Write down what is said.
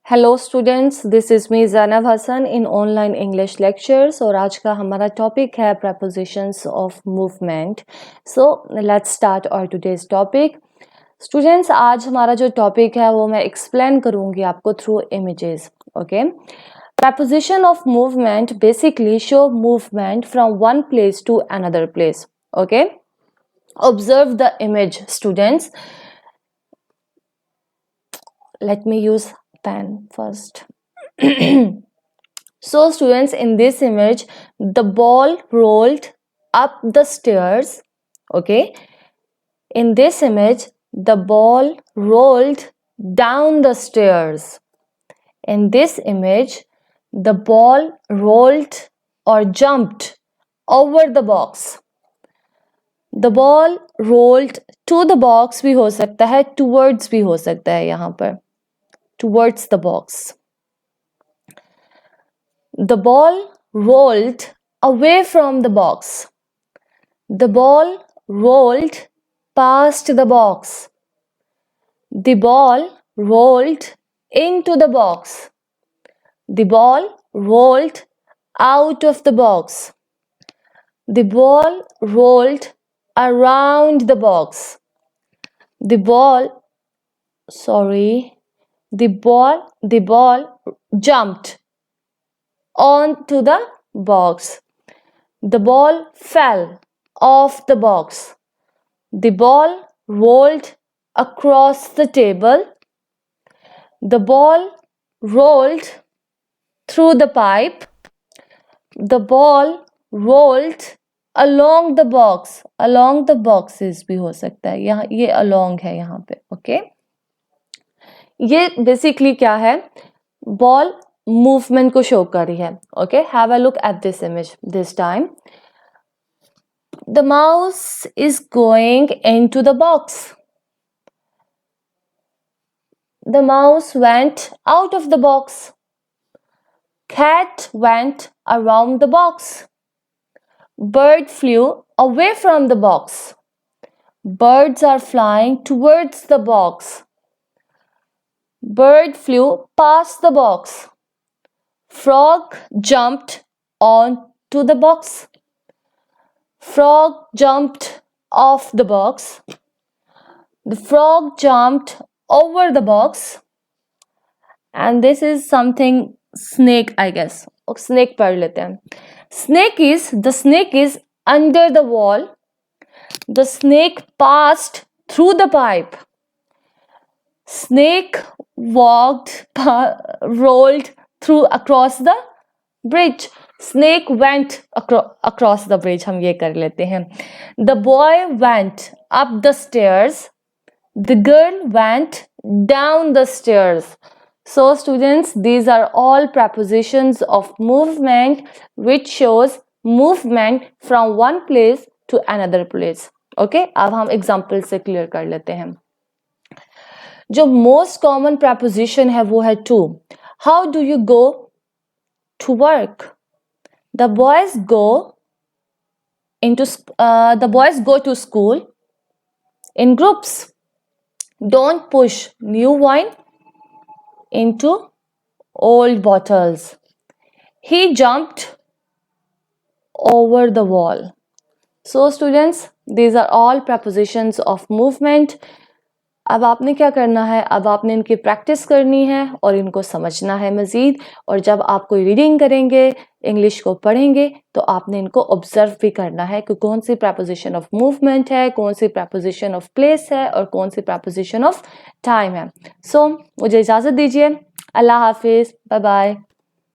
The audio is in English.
Hello students, this is me Zainab Hasan in online English lectures और आज का हमारा टॉपिक है prepositions of movement. So let's start our today's topic. Students, आज हमारा जो टॉपिक है वो मैं एक्सप्लेन करूँगी आपको through images. Okay, preposition of movement basically show movement from one place to another place. Okay, observe the image, students. Let me use pen first. So students, in this image the ball rolled up the stairs. Okay, in this image the ball rolled down the stairs. In this image the ball rolled or jumped over the box. The ball rolled to the box भी हो सकता है, towards भी हो सकता है यहाँ पर, towards the box. The ball rolled away from the box. The ball rolled past the box. The ball rolled into the box. The ball rolled out of the box. The ball rolled around the box. The ball jumped onto the box. The ball fell off the box. The ball rolled across the table. The ball rolled through the pipe. The ball rolled along the box. Along the boxes भी हो सकता है, यहाँ ये along है यहाँ पे. Okay, ये बेसिकली क्या है, बॉल मूवमेंट को शो कर रही है. Okay, have a look at this image this time. The mouse is going into the box. The mouse went out of the box. cat went around the box. Bird flew away from the box. Birds are flying towards the box. Bird flew past the box. Frog jumped onto the box. Frog jumped off the box. The frog jumped over the box. And this is something snake, I guess. Snake पढ़ लेते हैं. The snake is under the wall. The snake passed through the pipe. Snake rolled across the bridge. Snake went across the bridge. हम ये कर लेते हैं. The boy went up the stairs. The girl went down the stairs. So students, these are all prepositions of movement which shows movement from one place to another place. Okay, अब हम example से clear कर लेते हैं. जो most common preposition है वो है to. How do you go to work? The boys go to school in groups. Don't push new wine into old bottles. He jumped over the wall. So students, these are all prepositions of movement. अब आपने क्या करना है, अब आपने इनकी practice करनी है और इनको समझना है मज़ीद. और जब आप कोई रीडिंग करेंगे, इंग्लिश को पढ़ेंगे, तो आपने इनको ऑब्जर्व भी करना है कि कौन सी preposition of movement है, कौन सी preposition of place है और कौन सी preposition of time है. सो मुझे इजाज़त दीजिए. अल्लाह हाफिज़, बाय बाय.